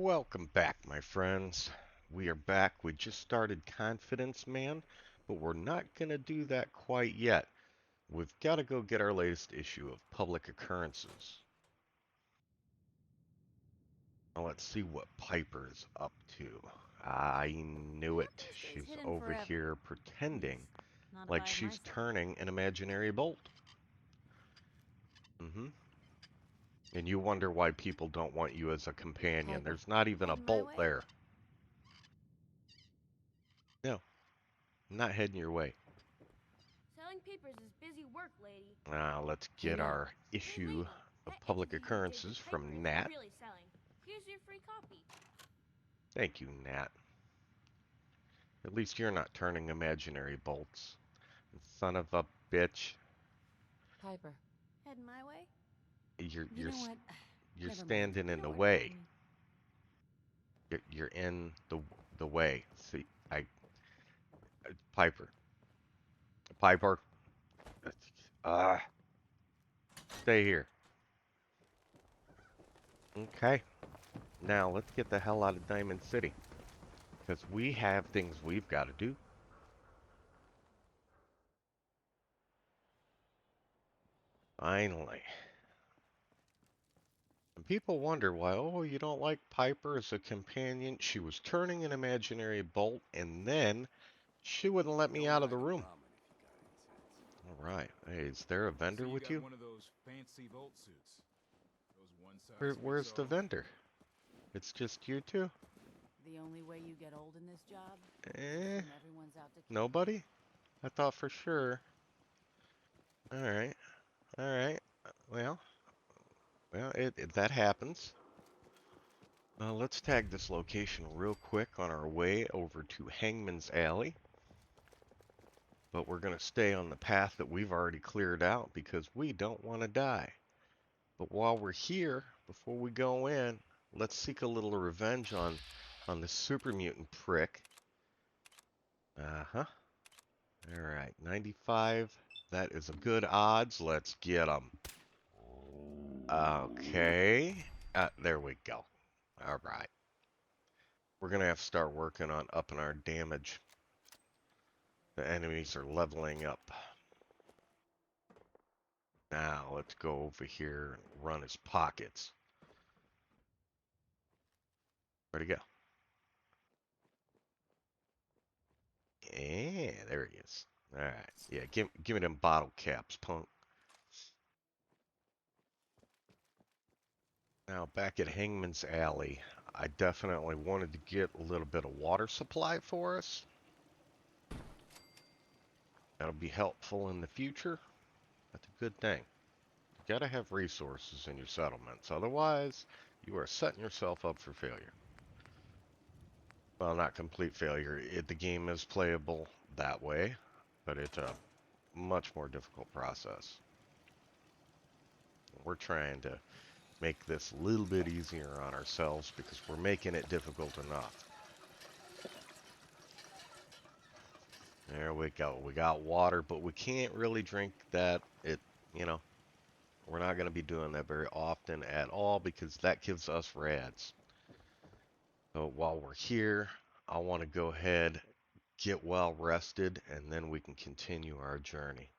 Welcome back, my friends. We are back. We just started Confidence Man, but we're not going to do that quite yet. We've got to go get our latest issue of Public Occurrences. Now let's see what Piper's up to. I knew That it. thing stays She's hidden over forever. here At least, pretending not if like I had my she's say. turning an imaginary bolt. Mm-hmm. And you wonder why people don't want you as a companion. Piper, There's not even a heading my bolt way? there. No, I'm not heading your way. Selling papers is busy work, lady. Now let's I get know. our Hey, issue lady, of that Public interview you did Occurrences with Piper from is Nat. really selling. Here's your free copy. Thank you, Nat. At least you're not turning imaginary bolts. Son of a bitch. Piper, heading my way? You're You you're know what? you're Never mind. standing You in know the what? Call way. me. You're in the way. See, Piper. Piper. Uh, Stay here. Okay. Now let's get the hell out of Diamond City. Because we have things we've got to do. Finally. And people wonder why, oh, you don't like Piper as a companion. She was turning an imaginary bolt, and then she wouldn't let me Don't out of the like room. ramen if you got any sense. All right. Hey, is there a So vendor you with got you? one of those fancy volt suits. Those one size fits Where's the all. vendor? It's just you two? The only way you get old in this job is Eh, assume everyone's out to kill you. nobody? I thought for sure. All right. All right. Well, that happens. Let's tag this location real quick on our way over to Hangman's Alley. But we're going to stay on the path that we've already cleared out because we don't want to die. But while we're here, before we go in, let's seek a little revenge on the super mutant prick. Uh-huh. All right, 95. That is a good odds. Let's get them. Okay. There we go. All right. We're going to have to start working on upping our damage. The enemies are leveling up. Now let's go over here and run his pockets. Where'd he go? Yeah, there he is. All right. Yeah, give me them bottle caps, punk. Now back at Hangman's Alley, I definitely wanted to get a little bit of water supply for us. That'll be helpful in the future. That's a good thing. You gotta have resources in your settlements, otherwise you are setting yourself up for failure. Well, not complete failure. The game is playable that way, but it's a much more difficult process. We're trying to make this a little bit easier on ourselves because we're making it difficult enough. There we go. We got water, but we can't really drink that. You know, we're not going to be doing that very often at all because that gives us rads. So while we're here, I want to go ahead, get well rested, and then we can continue our journey.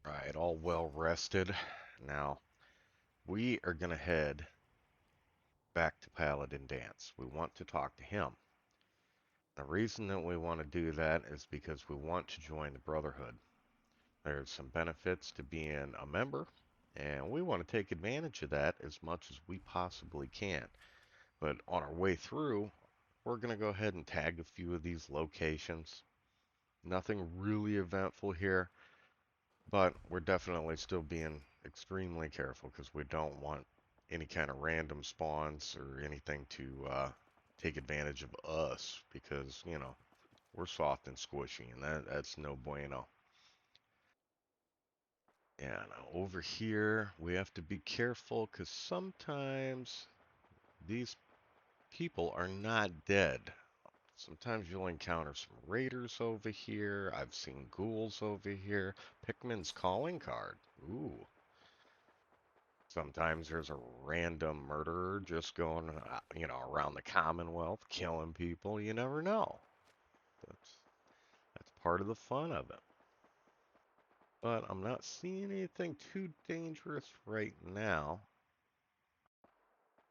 All right, all well rested. Now, we are going to head back to Paladin Dance. We want to talk to him. The reason that we want to do that is because we want to join the Brotherhood. There's some benefits to being a member, and we want to take advantage of that as much as we possibly can. But on our way through, we're going to go ahead and tag a few of these locations. Nothing really eventful here, but we're definitely still being extremely careful because we don't want any kind of random spawns or anything to take advantage of us because, we're soft and squishy, and that's no bueno. Yeah, now over here we have to be careful because sometimes these people are not dead. Sometimes you'll encounter some raiders over here. I've seen ghouls over here. Pikmin's calling card. Ooh. Sometimes there's a random murderer just going, around the Commonwealth, killing people. You never know. That's that's part of the fun of it. But I'm not seeing anything too dangerous right now.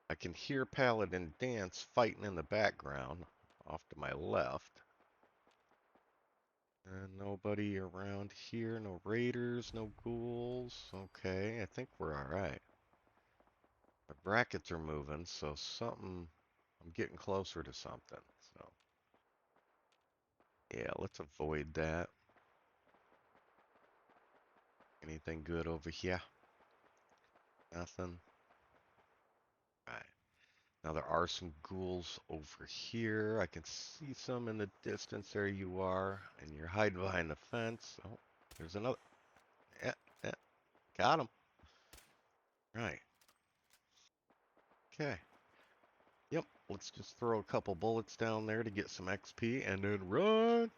I can hear Paladin Dance fighting in the background off to my left. And nobody around here, no raiders, no ghouls. Okay, I think we're alright. My brackets are moving, so I'm getting closer to something. So, yeah, let's avoid that. Anything good over here? Nothing. Alright. Now there are some ghouls over here. I can see some in the distance. There you are. And you're hiding behind the fence. Oh, there's another. Yeah, yeah. Got him. Right. Okay. Yep. Let's just throw a couple bullets down there to get some XP and then run.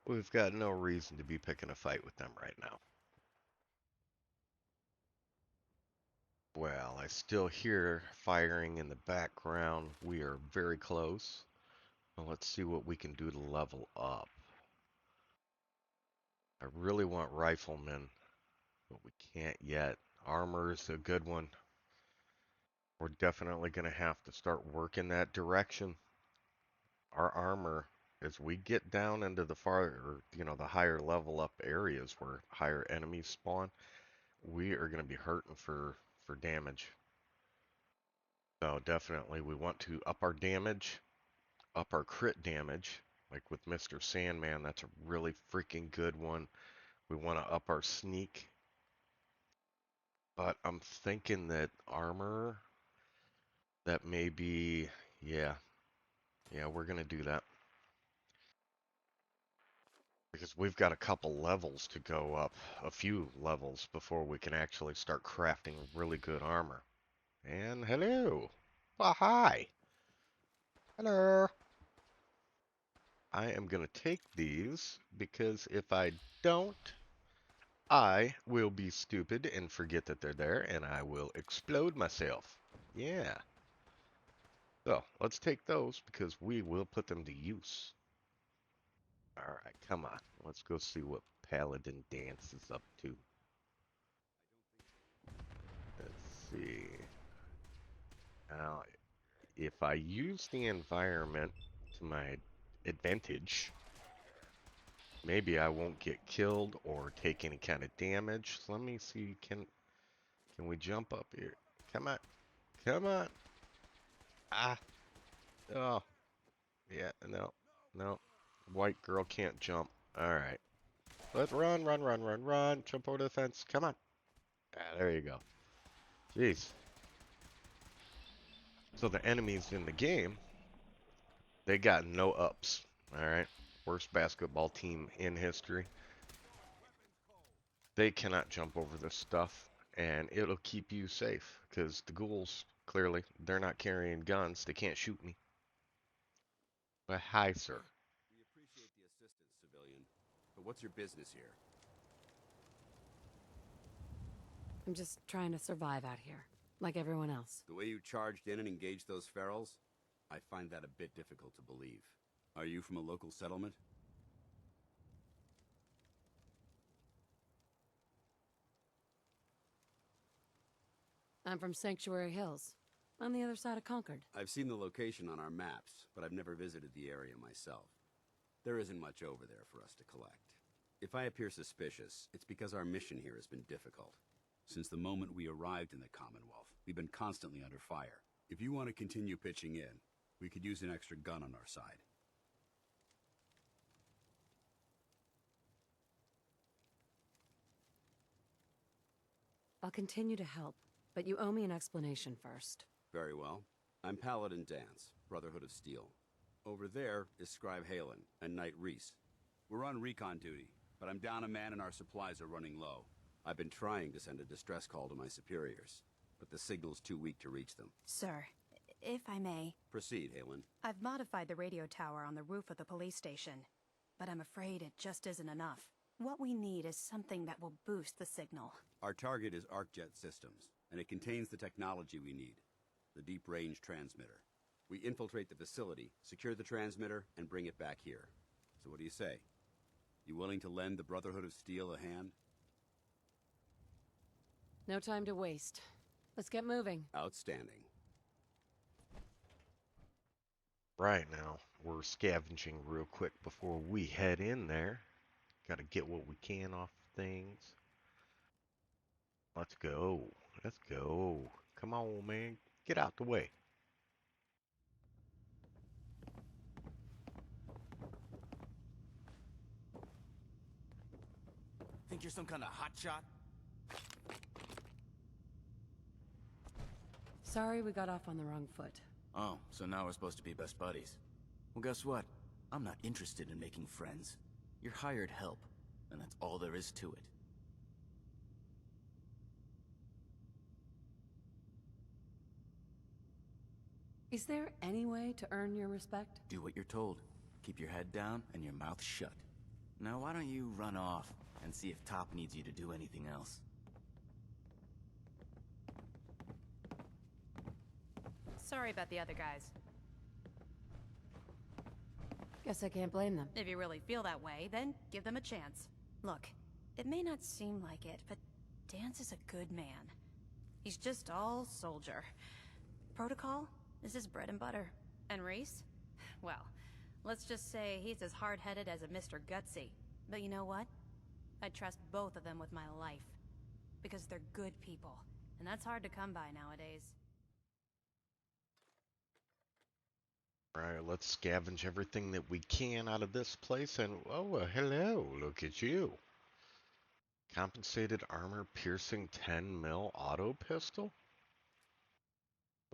We've got no reason to be picking a fight with them right now. Well, I still hear firing in the background. We are very close. Well, let's see what we can do to level up. I really want riflemen, but we can't yet. Armor is a good one. We're definitely going to have to start working that direction. Our armor, as we get down into the the higher level up areas where higher enemies spawn, we are going to be hurting for damage. So definitely we want to up our damage, up our crit damage, like with Mr. Sandman, that's a really freaking good one. We want to up our sneak, but I'm thinking that armor, that may be, yeah, yeah, we're going to do that. Because we've got a couple levels to go up, a few levels, before we can actually start crafting really good armor. And hello! Well, hi! Hello! I am going to take these, because if I don't, I will be stupid and forget that they're there, and I will explode myself. Yeah. So, let's take those, because we will put them to use. Alright, come on. Let's go see what Paladin Dance is up to. Let's see. Now, if I use the environment to my advantage, maybe I won't get killed or take any kind of damage. So let me see, can we jump up here? Come on. Come on. Ah. Oh. Yeah, no. No. White girl can't jump. Alright. Let's run, run, run, run, run. Jump over the fence. Come on. Ah, there you go. Jeez. So the enemies in the game, they got no ups. Alright. Worst basketball team in history. They cannot jump over this stuff, and it'll keep you safe, because the ghouls, clearly, they're not carrying guns. They can't shoot me. But hi, sir. We appreciate the assistance, civilian. But what's your business here? I'm just trying to survive out here, like everyone else. The way you charged in and engaged those ferals? I find that a bit difficult to believe. Are you from a local settlement? I'm from Sanctuary Hills, on the other side of Concord. I've seen the location on our maps, but I've never visited the area myself. There isn't much over there for us to collect. If I appear suspicious, it's because our mission here has been difficult. Since the moment we arrived in the Commonwealth, we've been constantly under fire. If you want to continue pitching in, we could use an extra gun on our side. I'll continue to help, but you owe me an explanation first. Very well. I'm Paladin Dance, Brotherhood of Steel. Over there is Scribe Halen and Knight Reese. We're on recon duty, but I'm down a man and our supplies are running low. I've been trying to send a distress call to my superiors, but the signal's too weak to reach them. Sir, If I may, Proceed, Halen. I've modified the radio tower on the roof of the police station, but I'm afraid it just isn't enough. What we need is something that will boost the signal. Our target is ArcJet Systems, and it contains the technology we need, the deep-range transmitter. We infiltrate the facility, secure the transmitter, and bring it back here. So what do you say? You willing to lend the Brotherhood of Steel a hand? No time to waste. Let's get moving. Outstanding. Right now, we're scavenging real quick before we head in there. Gotta get what we can off things. Let's go. Let's go. Come on, man. Get out the way. Think you're some kind of hotshot? Sorry we got off on the wrong foot. Oh, so now we're supposed to be best buddies. Well, guess what? I'm not interested in making friends. You're hired help, and that's all there is to it. Is there any way to earn your respect? Do what you're told. Keep your head down and your mouth shut. Now, why don't you run off and see if Top needs you to do anything else? Sorry about the other guys. Guess I can't blame them. If you really feel that way, then give them a chance. Look, it may not seem like it, but Dance is a good man. He's just all soldier. Protocol is his bread and butter. And Reese? Well, let's just say he's as hard-headed as a Mr. Gutsy. But you know what? I trust both of them with my life. Because they're good people. And that's hard to come by nowadays. Alright, let's scavenge everything that we can out of this place. And, oh, hello. Look at you. Compensated armor piercing 10 mil auto pistol?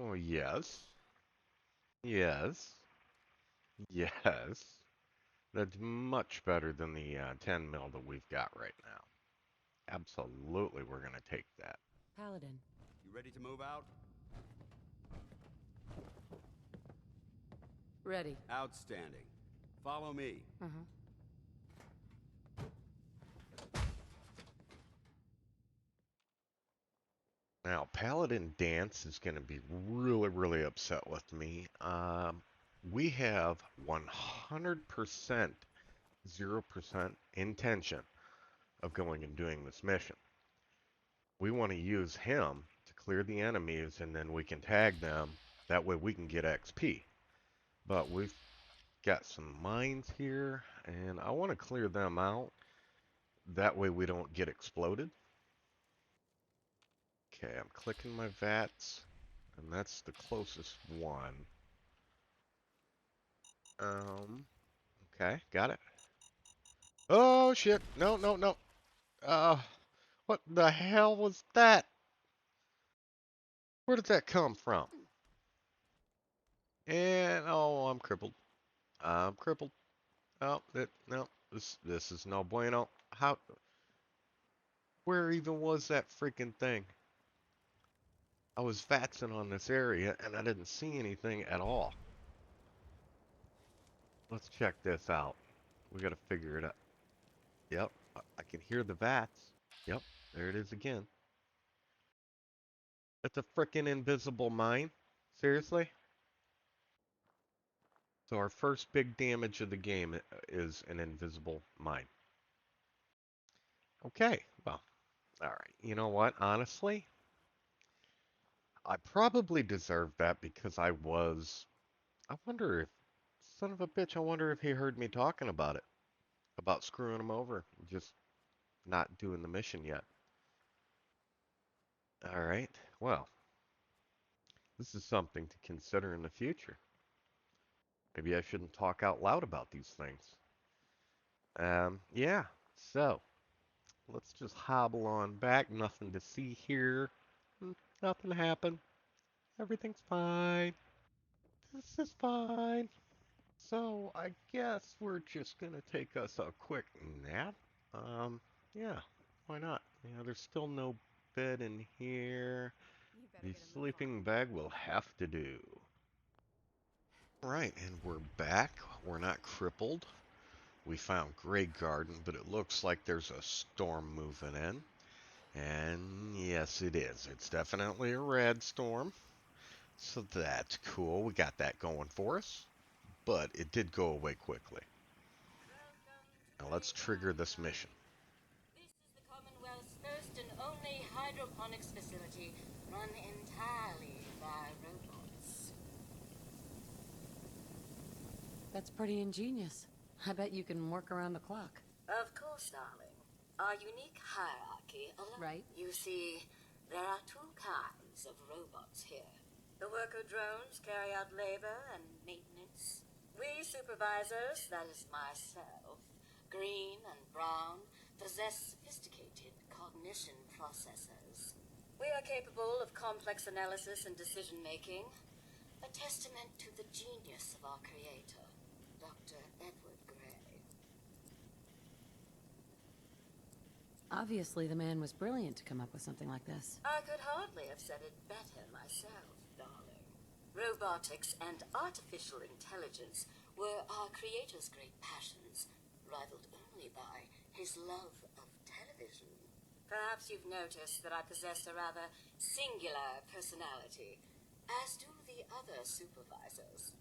Oh, yes. Yes. Yes. That's much better than the 10 mil that we've got right now. Absolutely, we're going to take that. Paladin. You ready to move out? Ready. Outstanding. Follow me. Now, Paladin Dance is going to be really, really upset with me. We have 100%, 0% intention of going and doing this mission. We want to use him to clear the enemies, and then we can tag them. That way we can get XP. But we've got some mines here, and I want to clear them out. That way we don't get exploded. Okay, I'm clicking my VATS, and that's the closest one. Okay, got it. Oh shit! No, no, no. What the hell was that? Where did that come from? And oh, I'm crippled. I'm crippled. Oh, no, this is no bueno. How? Where even was that freaking thing? I was vatsing on this area and I didn't see anything at all. Let's check this out. We gotta figure it out. Yep, I can hear the vats. Yep, there it is again. It's a frickin' invisible mine. Seriously? So our first big damage of the game is an invisible mine. Okay, well, alright. You know what? Honestly, I probably deserved that because I wonder if, son of a bitch, I wonder if he heard me talking about it. About screwing him over. Just not doing the mission yet. Alright, well, this is something to consider in the future. Maybe I shouldn't talk out loud about these things. Yeah, so let's just hobble on back. Nothing to see here. Nothing happened. Everything's fine. This is fine. So I guess we're just gonna take us a quick nap. Yeah, why not? Yeah, there's still no bed in here. You better The get a move sleeping on. bag will have to do. Right, and we're back. We're not crippled. We found Grey Garden, but it looks like there's a storm moving in. And yes, it is. It's definitely a red storm. So that's cool. We got that going for us. But it did go away quickly. Welcome to Now let's Grey trigger Garden, this mission. darling. This is the Commonwealth's first and only hydroponics facility run entirely by robots. That's pretty ingenious. I bet you can work around the clock. Of course, darling. Our unique hierarchy allows... Right. You see, there are two kinds of robots here. The worker drones carry out labor and maintenance. We supervisors, that is myself, green and brown, possess sophisticated cognition processors. We are capable of complex analysis and decision-making, a testament to the genius of our creator, Dr. Edward Gray. Obviously, the man was brilliant to come up with something like this. I could hardly have said it better myself, darling. Robotics and artificial intelligence were our creator's great passions, rivaled only by his love of television. Perhaps you've noticed that I possess a rather singular personality, as do the other supervisors.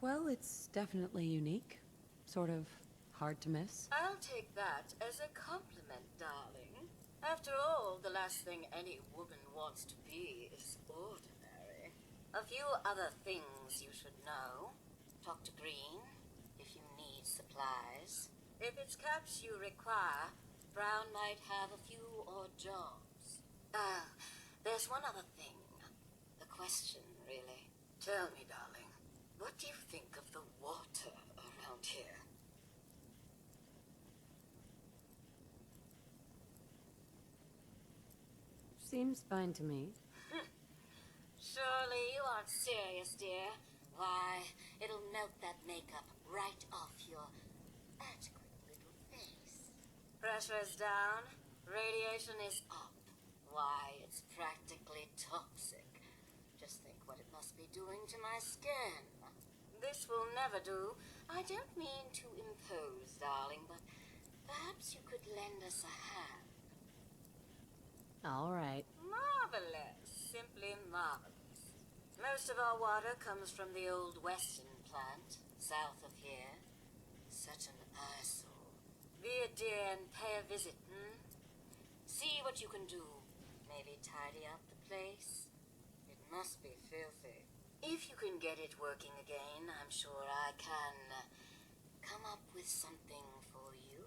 Well, it's definitely unique. Sort of hard to miss. I'll take that as a compliment, darling. After all, the last thing any woman wants to be is ordinary. A few other things you should know. Talk to Green if you need supplies. If it's caps you require, Brown might have a few odd jobs. There's one other thing. A question, really. Tell me, darling, what do you think of the water around here? Seems fine to me. Surely you aren't serious, dear. Why, it'll melt that makeup right off your adequate little face. Pressure's down, radiation is up. Why, it's practically toxic. Just think what it must be doing to my skin. This will never do. I don't mean to impose, darling, but perhaps you could lend us a hand. All right. Marvelous. Simply marvelous. Most of our water comes from the old Weston plant, south of here. Such an eyesore. Be a dear and pay a visit, See what you can do. Maybe tidy up the place. It must be filthy. If you can get it working again, I'm sure I can come up with something for you.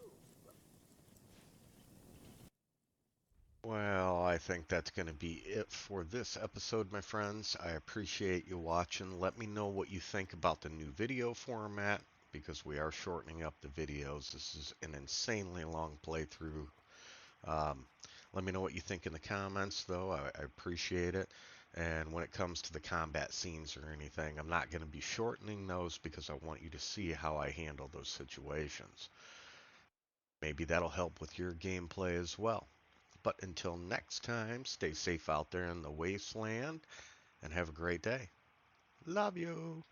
Well, I think that's going to be it for this episode, my friends. I appreciate you watching. Let me know what you think about the new video format because we are shortening up the videos. This is an insanely long playthrough. Um, Let me know what you think in the comments, though. I appreciate it. And when it comes to the combat scenes or anything, I'm not going to be shortening those because I want you to see how I handle those situations. Maybe that'll help with your gameplay as well. But until next time, stay safe out there in the wasteland and have a great day. Love you.